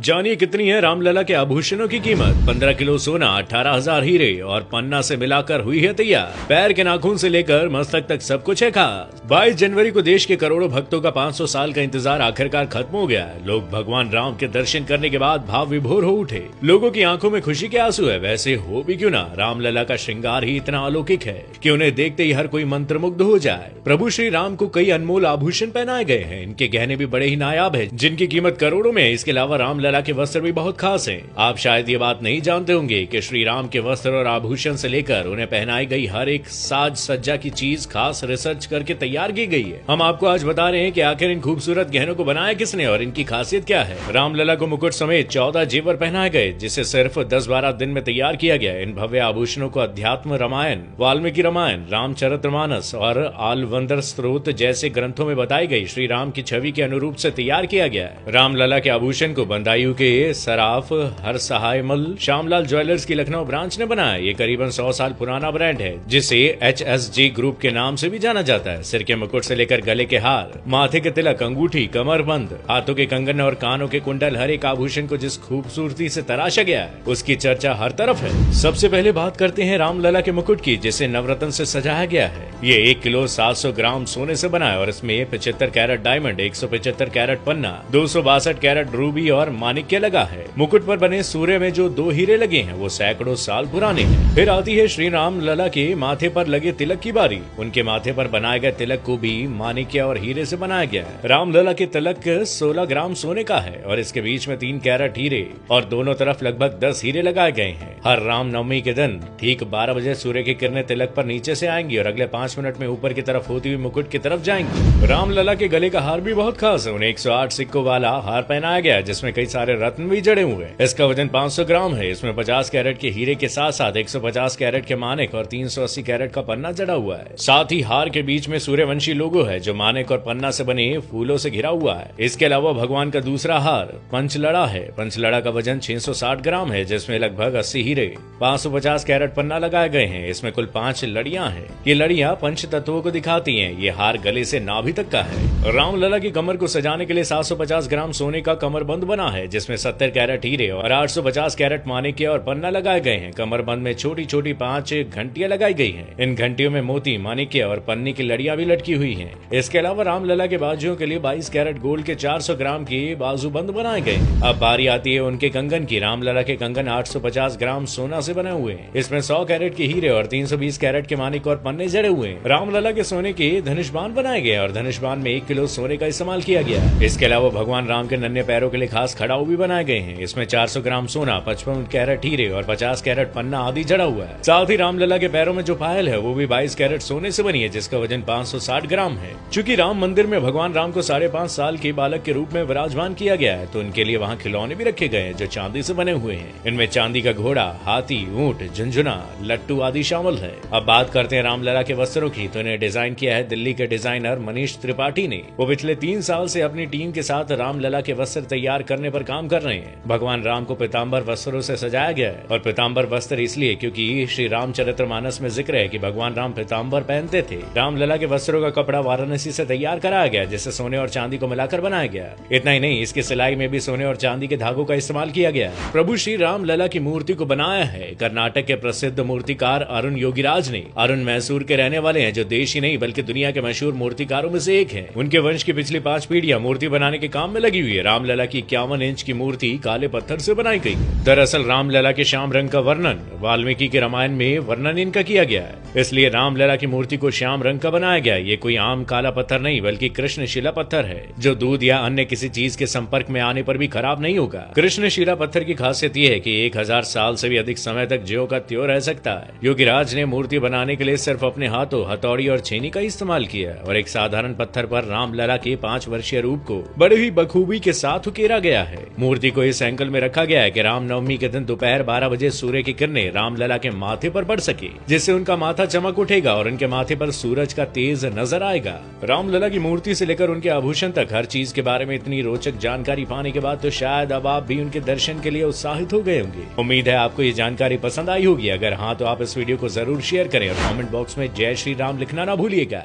जानिए कितनी है रामलला के आभूषणों की कीमत। 15 किलो सोना, 18,000 हीरे और पन्ना से मिलाकर हुई है तैयार। पैर के नाखून से लेकर मस्तक तक सब कुछ है खास। 22 जनवरी को देश के करोड़ों भक्तों का 500 साल का इंतजार आखिरकार खत्म हो गया है। लोग भगवान राम के दर्शन करने के बाद भाव विभोर हो उठे। लोगों की आंखों में खुशी के आंसू है। वैसे हो भी क्यों ना, रामलला का श्रृंगार ही इतना अलौकिक है कि उन्हें देखते ही हर कोई मंत्रमुग्ध हो जाए। प्रभु श्री राम को कई अनमोल आभूषण पहनाए गए हैं। इनके गहने भी बड़े ही नायाब है, जिनकी कीमत करोड़ों में है। इसके अलावा रामलला के वस्त्र भी बहुत खास हैं। आप शायद ये बात नहीं जानते होंगे कि श्री राम के वस्त्र और आभूषण से लेकर उन्हें पहनाई गई हर एक साज सज्जा की चीज खास रिसर्च करके तैयार की गई है। हम आपको आज बता रहे हैं कि आखिर इन खूबसूरत गहनों को बनाया किसने और इनकी खासियत क्या है। रामलला को मुकुट समेत 14 जेवर पहनाए गए, जिसे सिर्फ 10-12 दिन में तैयार किया गया। इन भव्य आभूषणों को अध्यात्म रामायण, वाल्मीकि रामायण, रामचरितमानस और आलवंदर स्त्रोत जैसे ग्रंथों में बताई गई श्री राम की छवि के अनुरूप से तैयार किया गया है। रामलला के आभूषण को बंदायूं के सराफ हर सहायमल श्यामलाल ज्वेलर्स की लखनऊ ब्रांच ने बनाया। ये करीबन 100 साल पुराना ब्रांड है, जिसे HSG ग्रुप के नाम से भी जाना जाता है। सिर के मुकुट से लेकर गले के हार, माथे के तिलक, अंगूठी, कमरबंद, हाथों के कंगन और कानों के कुंडल, हर एक आभूषण को जिस खूबसूरती से तराशा गया है उसकी चर्चा हर तरफ है। सबसे पहले बात करते हैं रामलला के मुकुट की, जिसे नवरत्न से सजाया गया है। ये 1 किलो 700 ग्राम सोने से बना है और इसमें 75 कैरेट डायमंड, 175 कैरेट पन्ना, 262 कैरेट रूबी और माणिक्य लगा है। मुकुट पर बने सूर्य में जो 2 हीरे लगे हैं वो सैकड़ों साल पुराने हैं। फिर आती है श्री रामलला के माथे पर लगे तिलक की बारी। उनके माथे पर बनाए गए तिलक को भी माणिक्य और हीरे से बनाया गया है। रामलला के तिलक 16 ग्राम सोने का है और इसके बीच में 3 कैरेट हीरे और दोनों तरफ लगभग 10 हीरे लगाए गए हैं। हर राम नवमी के दिन ठीक 12 बजे सूर्य की किरणें तिलक पर नीचे से आएंगी और अगले 5 मिनट में ऊपर की तरफ होती हुई मुकुट की तरफ जाएंगी। रामलला के गले का हार भी बहुत खास है। उन्हें 108 सिक्कों वाला हार पहनाया गया है, जिसमें कई सारे रत्न भी जड़े हुए हैं। इसका वजन 500 ग्राम है। इसमें 50 कैरेट के हीरे के साथ साथ 150 कैरेट के मानिक और 380 कैरेट का पन्ना जड़ा हुआ है। साथ ही हार के बीच में सूर्यवंशी लोगो है, जो मानिक और पन्ना से बने फूलों से घिरा हुआ है। इसके अलावा भगवान का दूसरा हार पंचलड़ा है। पंचलड़ा का वजन 660 ग्राम है, जिसमें लगभग 80 हीरे, 550 कैरेट पन्ना लगाए गए हैं। इसमें कुल 5 लड़ियां हैं। ये लड़ियां पंच तत्वों को दिखाती हैं। ये हार गले से नाभि तक का है। रामलला की कमर को सजाने के लिए 750 ग्राम सोने का कमरबंद बना है, जिसमें 70 कैरेट हीरे और 850 कैरेट माणिक्य और पन्ना लगाए गए हैं। कमरबंद में छोटी छोटी 5 घंटियां लगाई गई हैं। इन घंटियों में मोती, माणिक्य और पन्नी की लड़ियां भी लटकी हुई हैं। इसके अलावा रामलला के बाजुओं के लिए 22 कैरेट गोल्ड के 400 ग्राम के बाजूबंद बनाए गए। अब बारी आती है उनके कंगन की। रामलला के कंगन 850 ग्राम सोना से बने हुए हैं। इसमें 100 कैरेट के हीरे और 320 कैरेट के माणिक और पन्ने जड़े हुए हैं। रामलला के सोने के धनुष्बाण बनाए गए और धनुष्बाण में 1 किलो सोने का इस्तेमाल किया गया है। इसके अलावा भगवान राम के नन्हे पैरों के लिए खास खड़ाऊ भी बनाए गए हैं। इसमें 400 ग्राम सोना, 55 कैरेट हीरे और 50 कैरेट पन्ना आदि जड़ा हुआ है। साथ ही रामलला के पैरों में जो पायल है वो भी 22 कैरेट सोने से बनी है, जिसका वजन 560 ग्राम है। चूंकि राम मंदिर में भगवान राम को 5.5 साल के बालक के रूप में विराजमान किया गया है, तो उनके लिए वहाँ खिलौने भी रखे गए हैं जो चांदी से बने हुए हैं। इनमें चांदी का घोड़ा, हाथी, ऊंट, झुंझुना, लट्टू आदि शामिल है। अब बात करते हैं रामलला के वस्त्रों की, तो इन्हें डिजाइन किया है दिल्ली के डिजाइनर मनीष त्रिपाठी ने। वो पिछले 3 साल से अपनी टीम के साथ रामलला के वस्त्र तैयार करने पर काम कर रहे हैं। भगवान राम को पीताम्बर वस्त्रों से सजाया गया है और पीताम्बर वस्त्र इसलिए क्योंकि श्री रामचरितमानस में जिक्र है कि भगवान राम पीताम्बर पहनते थे। रामलला के वस्त्रों का कपड़ा वाराणसी से तैयार कराया गया, जिसे सोने और चांदी को मिलाकर बनाया गया। इतना ही नहीं, इसकी सिलाई में भी सोने और चांदी के धागों का इस्तेमाल किया गया। प्रभु श्री रामलला की मूर्ति को बनाया है कर्नाटक के प्रसिद्ध मूर्तिकार अरुण योगीराज ने। अरुण मैसूर के रहने वाले हैं, जो देश ही नहीं बल्कि दुनिया के मशहूर मूर्तिकारों में से एक है। उनके वंश की पिछली 5 पीढ़ियां मूर्ति बनाने के काम में लगी हुई है। रामलला की 51 इंच की मूर्ति काले पत्थर से बनाई गई। दरअसल रामलला के श्याम रंग का वर्णन वाल्मीकि के रामायण में वर्णन इनका किया गया है, इसलिए रामलला की मूर्ति को श्याम रंग का बनाया गया। ये कोई आम काला पत्थर नहीं बल्कि कृष्णशिला पत्थर है, जो दूध या अन्य किसी चीज के संपर्क में आने पर भी खराब नहीं होगा। कृष्णशिला पत्थर की खासियत ये है कि 1000 साल से भी अधिक समय तक ज्यों का त्यों रह सकता है। योगीराज ने मूर्ति बनाने के लिए सिर्फ अपने हाथों, हथौड़ी और छेनी का इस्तेमाल किया और एक साधारण पत्थर पर रामलला के 5 वर्षीय रूप को बड़े ही बखूबी के साथ उकेरा गया है। मूर्ति को इस एंगल में रखा गया है कि रामनवमी के दिन दोपहर 12 बजे सूर्य की किरणें रामलला के माथे पर पड़ सके, जिससे उनका माथा चमक उठेगा और उनके माथे पर सूरज का तेज नजर आएगा। रामलला की मूर्ति से लेकर उनके आभूषण तक हर चीज के बारे में इतनी रोचक जानकारी पाने के बाद तो शायद अब आप भी उनके दर्शन के लिए उत्साहित हो गए होंगे। उम्मीद है आपको ये जानकारी पसंद आई होगी। अगर हाँ, तो आप इस वीडियो को जरूर शेयर करें और कमेंट बॉक्स में जय श्री राम लिखना ना भूलिएगा।